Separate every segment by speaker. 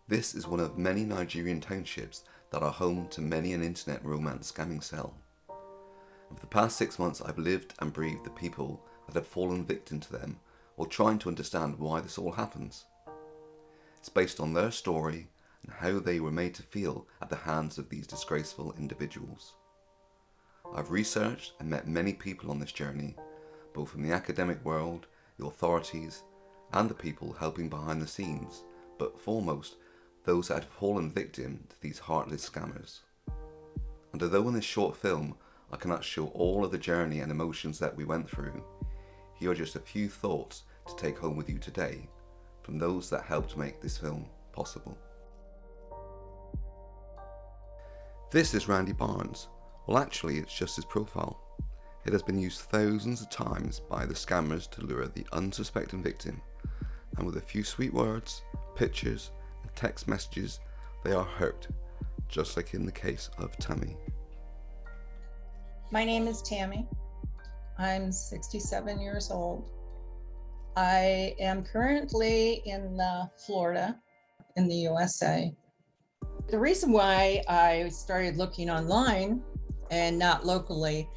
Speaker 1: This is one of many Nigerian townships that are home to many an internet romance scamming cell. And for the past 6 months I've lived and breathed the people that have fallen victim to them, while trying to understand why this all happens. It's based on their story and how they were made to feel at the hands of these disgraceful individuals. I've researched and met many people on this journey, both from the academic world, the authorities, and the people helping behind the scenes, but foremost, those that have fallen victim to these heartless scammers. And although in this short film I cannot show all of the journey and emotions that we went through, here are just a few thoughts to take home with you today from those that helped make this film possible. This is Randy Barnes. Well, actually it's just his profile. It has been used thousands of times by the scammers to lure the unsuspecting victim, and with a few sweet words, pictures and text messages they are hooked, just like in the case of Tammy.
Speaker 2: My name is Tammy. I'm 67 years old. I am currently in Florida in the USA. The reason why I started looking online and not locally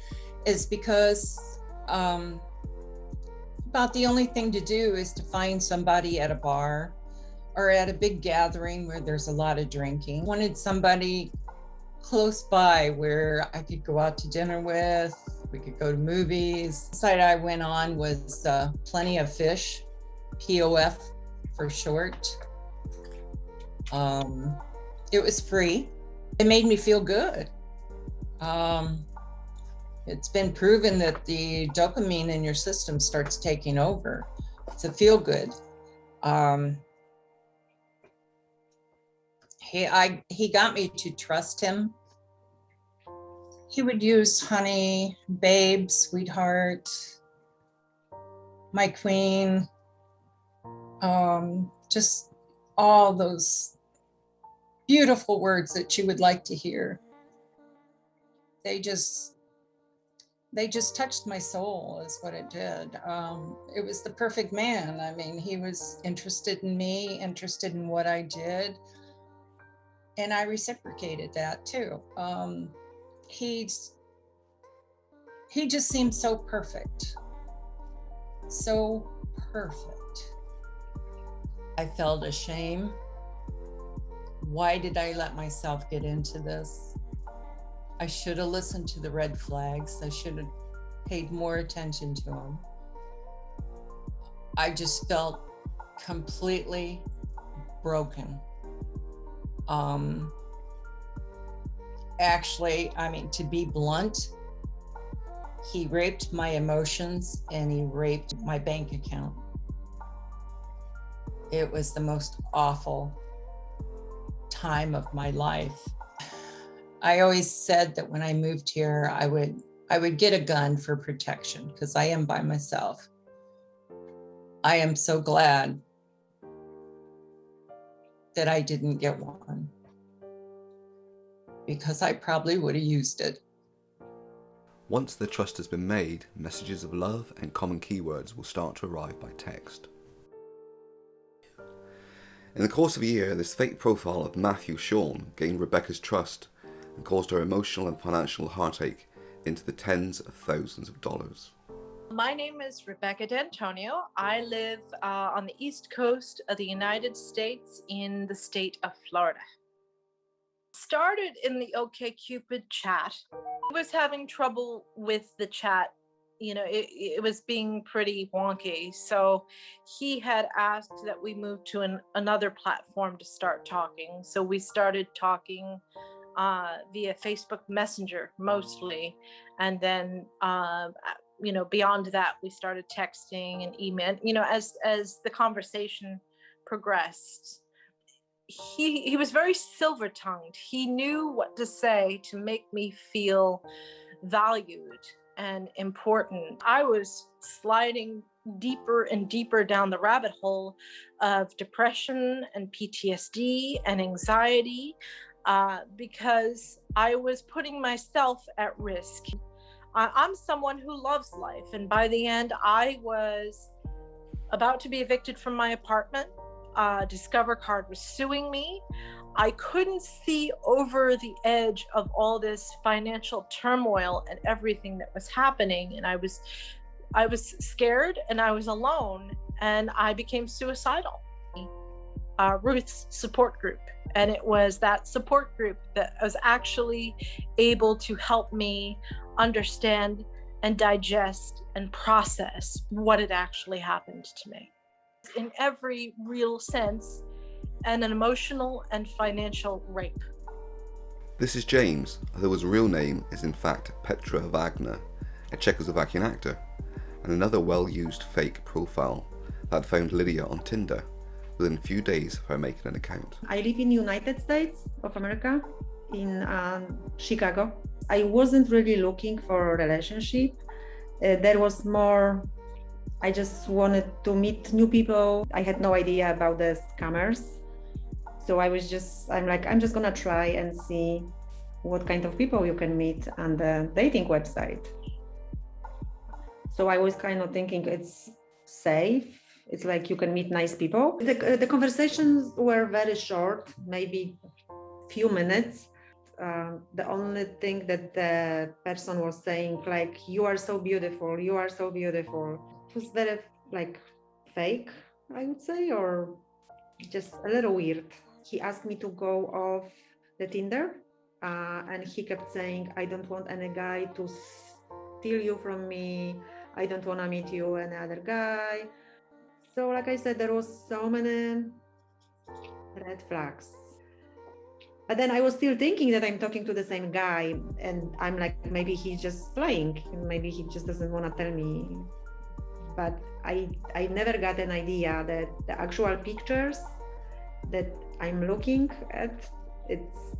Speaker 2: is because about the only thing to do is to find somebody at a bar or at a big gathering where there's a lot of drinking. Wanted somebody close by where I could go out to dinner with, we could go to movies. The site I went on was Plenty of Fish, POF for short. It was free. It made me feel good. It's been proven that the dopamine in your system starts taking over. It's a feel good. He got me to trust him. He would use honey, babe, sweetheart, my queen, just all those beautiful words that you would like to hear. They just touched my soul is what it did. It was the perfect man. I mean, he was interested in me, interested in what I did. And I reciprocated that too. He just seemed so perfect. So perfect. I felt ashamed. Why did I let myself get into this? I should have listened to the red flags. I should have paid more attention to them. I just felt completely broken. Actually, I mean, to be blunt, he raped my emotions and he raped my bank account. It was the most awful time of my life. I always said that when I moved here, I would get a gun for protection because I am by myself. I am so glad that I didn't get one because I probably would have used it.
Speaker 1: Once the trust has been made, messages of love and common keywords will start to arrive by text. In the course of a year, this fake profile of Matthew Sean gained Rebecca's trust and caused her emotional and financial heartache into the tens of thousands of dollars.
Speaker 3: My name is Rebecca D'Antonio. I live on the East Coast of the United States in the state of Florida. Started in the OkCupid chat. I was having trouble with the chat. You know, it was being pretty wonky. So he had asked that we move to another platform to start talking. So we started talking via Facebook Messenger mostly. And then, you know, beyond that, we started texting and email, you know, as the conversation progressed. He was very silver-tongued. He knew what to say to make me feel valued and important. I was sliding deeper and deeper down the rabbit hole of depression and PTSD and anxiety because I was putting myself at risk. I'm someone who loves life, and by the end, I was about to be evicted from my apartment. Discover Card was suing me. I couldn't see over the edge of all this financial turmoil and everything that was happening. And I was scared and I was alone, and I became suicidal. Ruth's support group. And it was that support group that was actually able to help me understand and digest and process what had actually happened to me. In every real sense, and an emotional and financial rape.
Speaker 1: This is James, though his real name is in fact Petra Wagner, a Czechoslovakian actor, and another well-used fake profile that found Lydia on Tinder within a few days of her making an account.
Speaker 4: I live in the United States of America, in Chicago. I wasn't really looking for a relationship. There was more, I just wanted to meet new people. I had no idea about the scammers. So I'm just gonna try and see what kind of people you can meet on the dating website. So I was kind of thinking it's safe. It's like you can meet nice people. The conversations were very short, maybe few minutes. The only thing that the person was saying, like, you are so beautiful, you are so beautiful. It was very fake, I would say, or just a little weird. He asked me to go off the Tinder, and he kept saying, I don't want any guy to steal you from me. I don't want to meet you any other guy. So like I said, there was so many red flags. But then I was still thinking that I'm talking to the same guy, and I'm like, maybe he's just lying. Maybe he just doesn't want to tell me. But I never got an idea that the actual pictures that I'm looking at,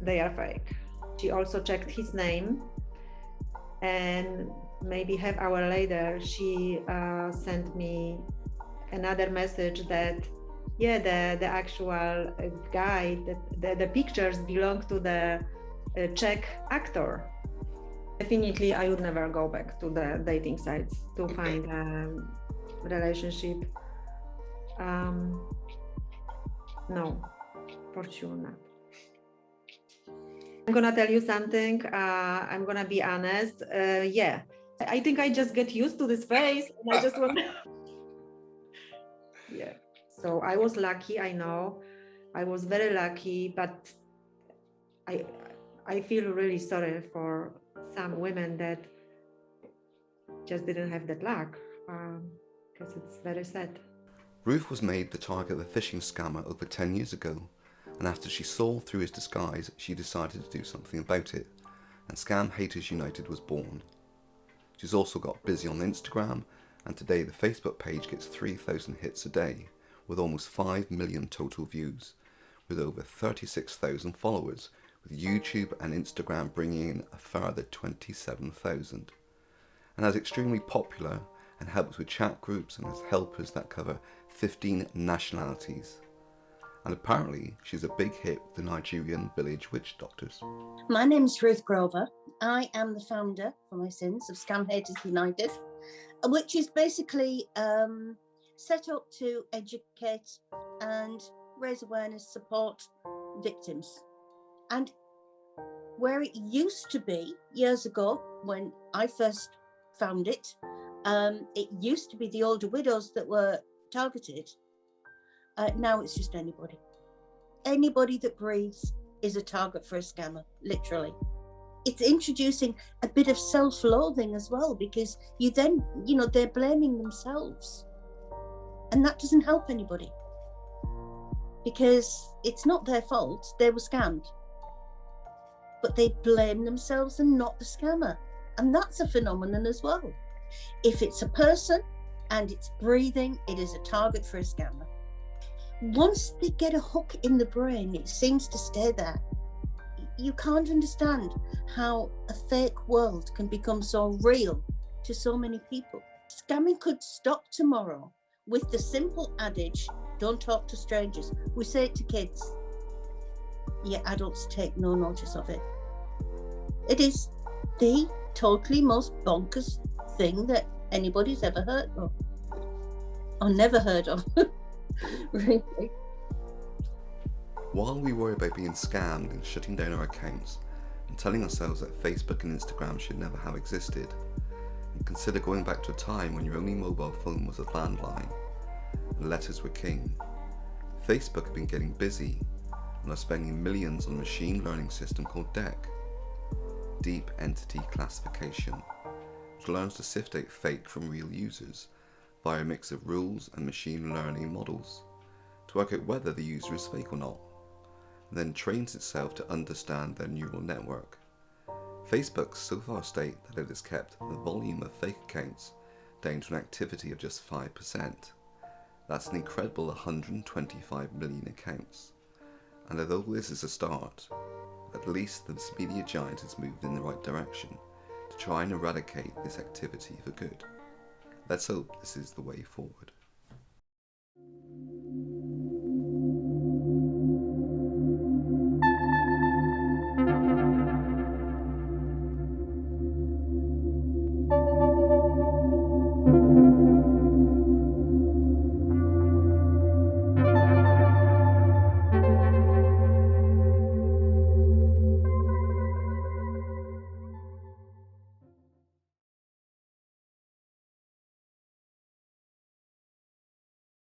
Speaker 4: they are fake. She also checked his name, and maybe half hour later, she sent me another message that, yeah, the actual guy, the pictures belong to the Czech actor. Definitely, I would never go back to the dating sites to find a relationship. No, for sure not. I'm gonna tell you something. I'm gonna be honest. Yeah, I think I just get used to this face, and I just want. Yeah. So I was lucky. I know, I was very lucky, but I feel really sorry for some women that just didn't have that luck, because it's very sad.
Speaker 1: Ruth was made the target of a phishing scammer over 10 years ago, and after she saw through his disguise, she decided to do something about it, and Scam Haters United was born. She's also got busy on Instagram, and today the Facebook page gets 3,000 hits a day, with almost 5 million total views, with over 36,000 followers, with YouTube and Instagram bringing in a further 27,000. And is extremely popular and helps with chat groups and has helpers that cover 15 nationalities. And apparently she's a big hit with the Nigerian village witch doctors.
Speaker 5: My name's Ruth Grover. I am the founder, for my sins, of Scam Haters United, which is basically set up to educate and raise awareness, support victims. And where it used to be years ago, when I first found it, it used to be the older widows that were targeted. Now it's just anybody. Anybody that breathes is a target for a scammer, literally. It's introducing a bit of self-loathing as well, because you then, they're blaming themselves. And that doesn't help anybody, because it's not their fault, they were scammed. But they blame themselves and not the scammer. And that's a phenomenon as well. If it's a person and it's breathing, it is a target for a scammer. Once they get a hook in the brain, it seems to stay there. You can't understand how a fake world can become so real to so many people. Scamming could stop tomorrow with the simple adage, don't talk to strangers. We say it to kids, yet adults take no notice of it. It is the totally most bonkers thing that anybody's ever heard of, or never heard of. Really.
Speaker 1: While we worry about being scammed and shutting down our accounts and telling ourselves that Facebook and Instagram should never have existed, and consider going back to a time when your only mobile phone was a landline and letters were king, Facebook have been getting busy and are spending millions on a machine learning system called DEC, Deep Entity Classification, which learns to sift out fake from real users via a mix of rules and machine learning models to work out whether the user is fake or not, and then trains itself to understand their neural network. Facebook so far state that it has kept the volume of fake accounts down to an activity of just 5%. That's an incredible 125 million accounts. And although this is a start, at least the media giant has moved in the right direction to try and eradicate this activity for good. Let's hope this is the way forward.